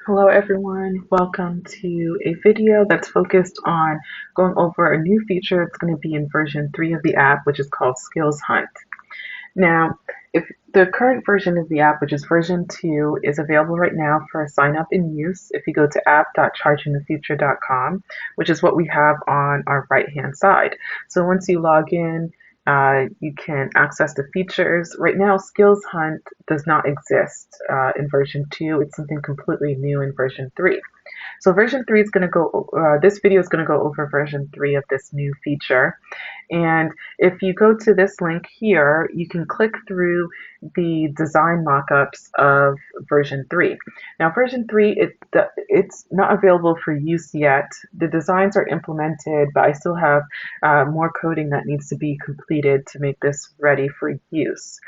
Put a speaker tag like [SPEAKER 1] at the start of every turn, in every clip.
[SPEAKER 1] Hello everyone, welcome to a video that's focused on going over a new feature that's going to be in version 3 of the app, which is called Skills Hunt. Now, if the current version of the app, which is version 2, is available right now for sign up and use, if you go to app.chargingthefuture.com, which is what we have on our right hand side. So once you log in, you can access the features. Right now, Skills Hunt does not exist in version 2. It's something completely new in version 3. So version 3 is going to this video is going to go over version 3 of this new feature. And if you go to this link here, you can click through the design mockups of version 3. Now version 3, it's not available for use yet. The designs are implemented, but I still have more coding that needs to be completed to make this ready for use.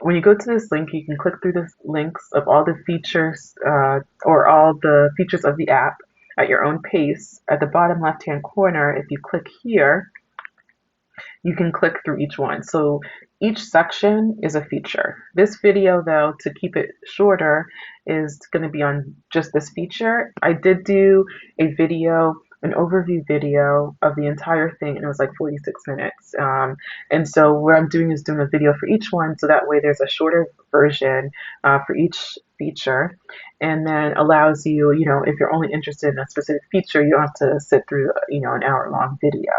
[SPEAKER 1] When you go to this link, you can click through the links of all the features or all the features of the app at your own pace. At the bottom left-hand corner, if you click here, you can click through each one. So each section is a feature. This video, though, to keep it shorter, is going to be on just this feature. I did do a video, an overview video of the entire thing, and it was like 46 minutes. And so what I'm doing is doing a video for each one, so that way there's a shorter version for each feature, and then allows you, if you're only interested in a specific feature, you don't have to sit through, an hour-long video.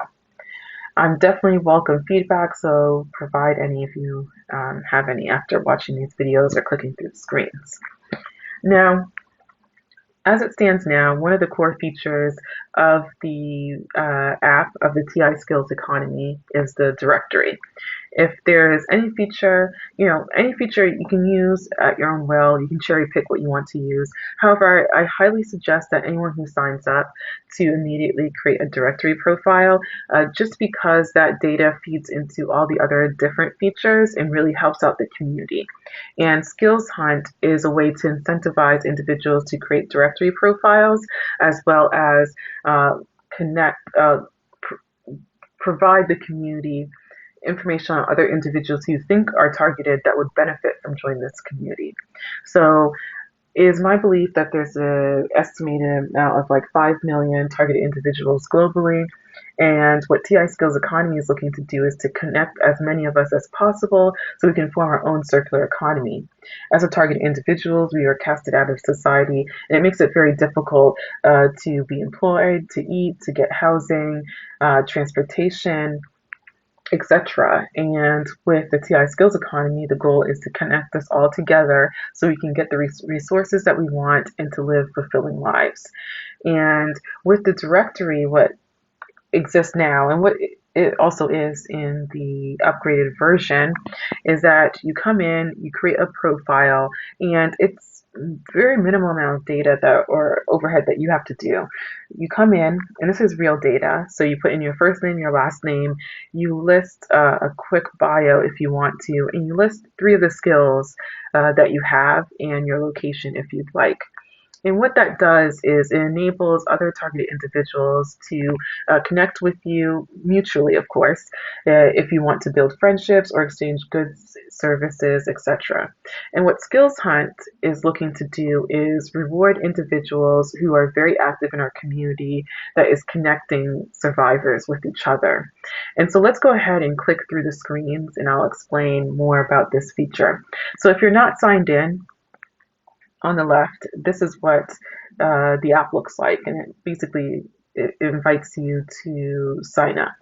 [SPEAKER 1] I'm definitely welcome feedback, so provide any if you have any after watching these videos or clicking through the screens. Now, as it stands now, one of the core features of the app of the TI Skills Economy is the directory. If there's any feature, any feature you can use at your own will, you can cherry pick what you want to use. However, I highly suggest that anyone who signs up to immediately create a directory profile, just because that data feeds into all the other different features and really helps out the community. And Skills Hunt is a way to incentivize individuals to create directory profiles as well as provide the community information on other individuals who you think are targeted that would benefit from joining this community. So it is my belief that there's an estimated amount of like 5 million targeted individuals globally. And what TI Skills Economy is looking to do is to connect as many of us as possible so we can form our own circular economy. As a targeted individuals, we are casted out of society, and it makes it very difficult to be employed, to eat, to get housing, transportation, etc. And with the TI Skills Economy, the goal is to connect us all together so we can get the resources that we want and to live fulfilling lives. And with the directory, what exists now and what it also is in the upgraded version is that you come in, you create a profile, and it's very minimal amount of data that or overhead that you have to do. You come in, and this is real data, so you put in your first name, your last name, you list a quick bio if you want to, and you list 3 of the skills that you have and your location if you'd like. And what that does is it enables other targeted individuals to connect with you mutually, of course, if you want to build friendships or exchange goods, services, etc. And what Skills Hunt is looking to do is reward individuals who are very active in our community that is connecting survivors with each other. And so let's go ahead and click through the screens and I'll explain more about this feature. So if you're not signed in, on the left, this is what the app looks like, and it invites you to sign up.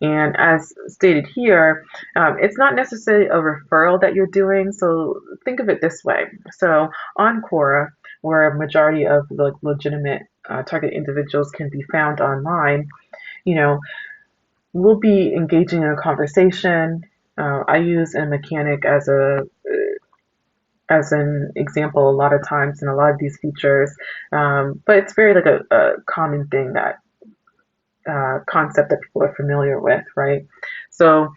[SPEAKER 1] And as stated here, it's not necessarily a referral that you're doing. So think of it this way. So on Quora, where a majority of the legitimate target individuals can be found online, we'll be engaging in a conversation. I use a mechanic as an example a lot of times in a lot of these features, but it's very like a common thing that concept that people are familiar with, right? So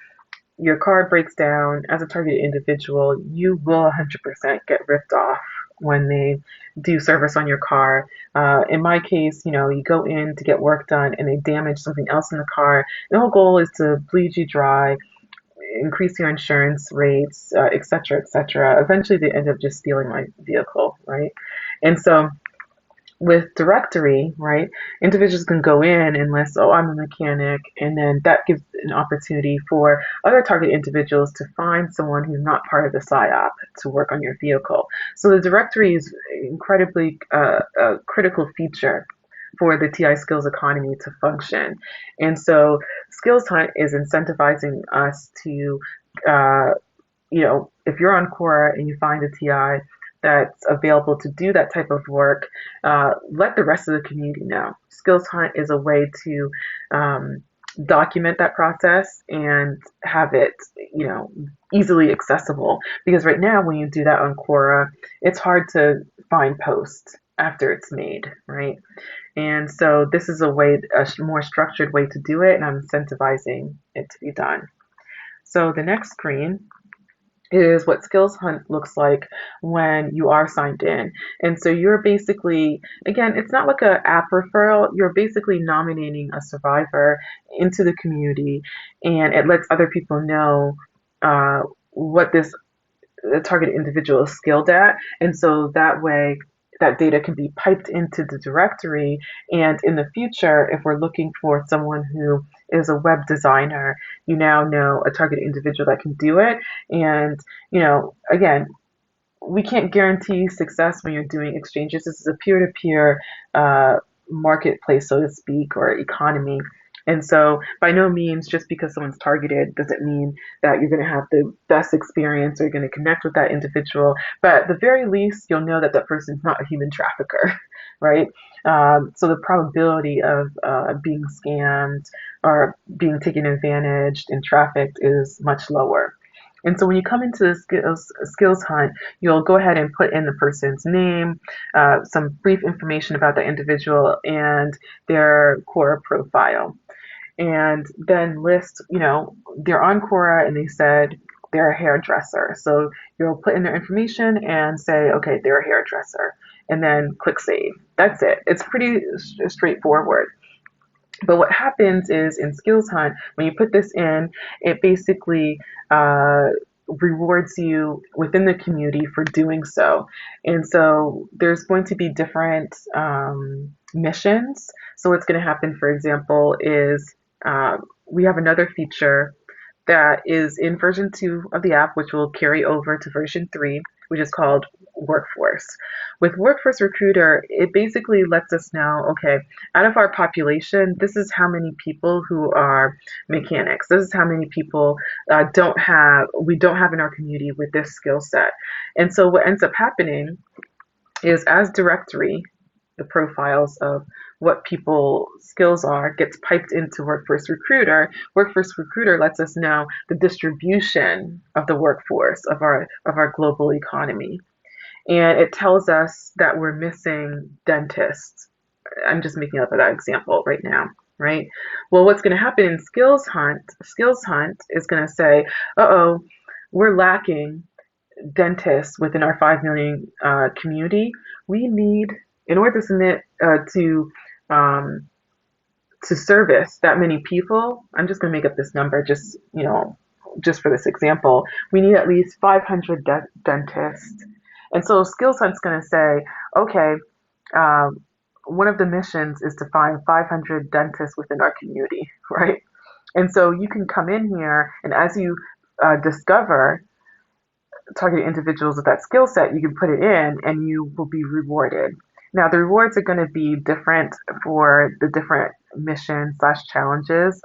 [SPEAKER 1] your car breaks down as a targeted individual, you will 100% get ripped off when they do service on your car. In my case, you go in to get work done and they damage something else in the car. The whole goal is to bleed you dry, increase your insurance rates, et cetera, et cetera. Eventually, they end up just stealing my vehicle, right? And so with directory, right, individuals can go in and list, oh, I'm a mechanic, and then that gives an opportunity for other target individuals to find someone who's not part of the PSYOP to work on your vehicle. So the directory is incredibly a critical feature for the TI skills economy to function. And so Skills Hunt is incentivizing us to uh, if you're on Quora and you find a TI that's available to do that type of work, let the rest of the community know. Skills Hunt is a way to document that process and have it, easily accessible. Because right now, when you do that on Quora, it's hard to find posts after it's made, right? And so this is a more structured way to do it, and I'm incentivizing it to be done. So the next screen is what Skills Hunt looks like when you are signed in. And so you're basically, again, it's not like an app referral, you're basically nominating a survivor into the community, and it lets other people know what this target individual is skilled at. And so that way, that data can be piped into the directory. And in the future, if we're looking for someone who is a web designer, you now know a target individual that can do it. And, again, we can't guarantee success when you're doing exchanges. This is a peer-to-peer marketplace, so to speak, or economy. And so, by no means, just because someone's targeted doesn't mean that you're going to have the best experience or you're going to connect with that individual. But at the very least, you'll know that that person's not a human trafficker, right? So the probability of being scammed or being taken advantage and trafficked is much lower. And so when you come into the skills hunt, you'll go ahead and put in the person's name, some brief information about the individual, and their Quora profile. And then list, they're on Quora and they said they're a hairdresser. So you'll put in their information and say, okay, they're a hairdresser, and then click save. That's it. It's pretty straightforward. But what happens is in Skills Hunt, when you put this in, it basically rewards you within the community for doing so. And so there's going to be different missions. So what's going to happen, for example, is we have another feature that is in version 2 of the app, which will carry over to version 3, which is called Workforce. With Workforce Recruiter, it basically lets us know, okay, out of our population, this is how many people who are mechanics. This is how many people we don't have in our community with this skill set. And so what ends up happening is as directory, the profiles of what people's skills are gets piped into Workforce Recruiter. Workforce Recruiter lets us know the distribution of the workforce of our global economy. And it tells us that we're missing dentists. I'm just making up that example right now, right? Well, what's going to happen in Skills Hunt is going to say, uh-oh, we're lacking dentists within our 5 million community. We need, in order to submit um, to service that many people, I'm just going to make up this number just for this example, we need at least 500 dentists. And so Skills Hunt's going to say, okay, um, one of the missions is to find 500 dentists within our community, right? And so you can come in here, and as you discover target individuals with that skill set, you can put it in and you will be rewarded. Now, the rewards are going to be different for the different missions slash challenges.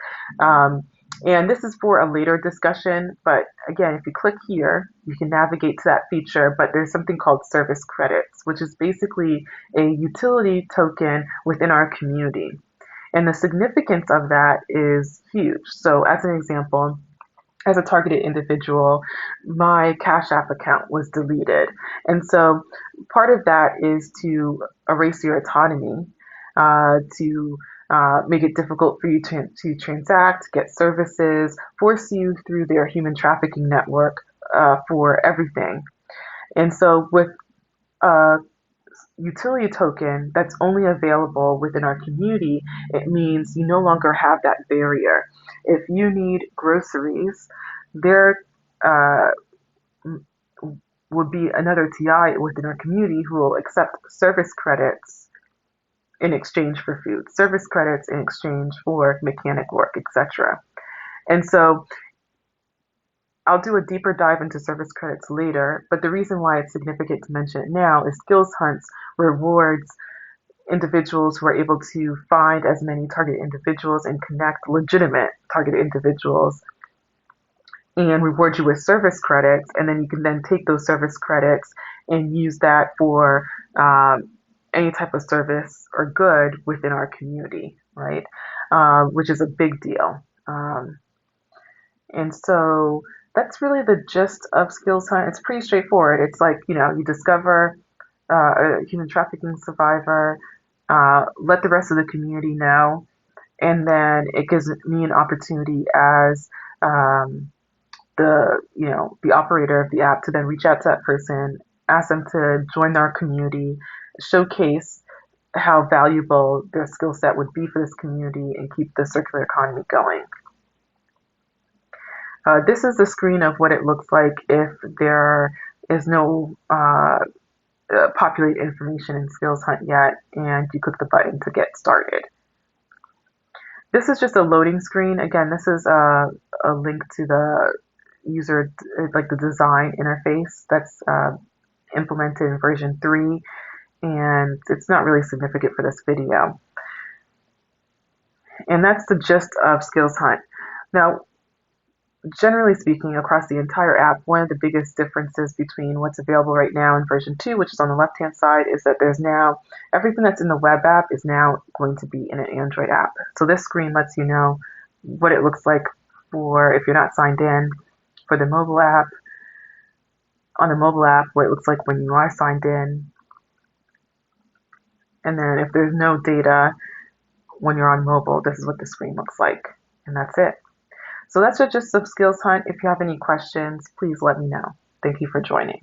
[SPEAKER 1] And this is for a later discussion, but again, if you click here, you can navigate to that feature, but there's something called service credits, which is basically a utility token within our community. And the significance of that is huge. So as an example, as a targeted individual, my Cash App account was deleted. And so part of that is to erase your autonomy, to make it difficult for you to transact, get services, force you through their human trafficking network for everything. And so with a utility token that's only available within our community, it means you no longer have that barrier. If you need groceries, they're uh, would be another TI within our community who will accept service credits in exchange for food, service credits in exchange for mechanic work, etc. And so I'll do a deeper dive into service credits later, but the reason why it's significant to mention it now is Skills Hunts rewards individuals who are able to find as many target individuals and connect legitimate target individuals and reward you with service credits. And then you can then take those service credits and use that for any type of service or good within our community, right? Which is a big deal. And so that's really the gist of Skills Hunt. It's pretty straightforward. It's like, you discover a human trafficking survivor, let the rest of the community know, and then it gives me an opportunity as the operator of the app to then reach out to that person, ask them to join our community, showcase how valuable their skill set would be for this community, and keep the circular economy going. This is the screen of what it looks like if there is no populate information in Skills Hunt yet, and you click the button to get started. This is just a loading screen. Again, this is a link to the user, like the design interface that's implemented in version 3, and it's not really significant for this video. And that's the gist of Skills Hunt. Now, generally speaking, across the entire app, one of the biggest differences between what's available right now in version 2, which is on the left-hand side, is that there's now everything that's in the web app is now going to be in an Android app. So this screen lets you know what it looks like for if you're not signed in for the mobile app, on the mobile app, what it looks like when you are signed in, and then if there's no data when you're on mobile, this is what the screen looks like, and that's it. So that's the gist of Skills Hunt. If you have any questions, please let me know. Thank you for joining.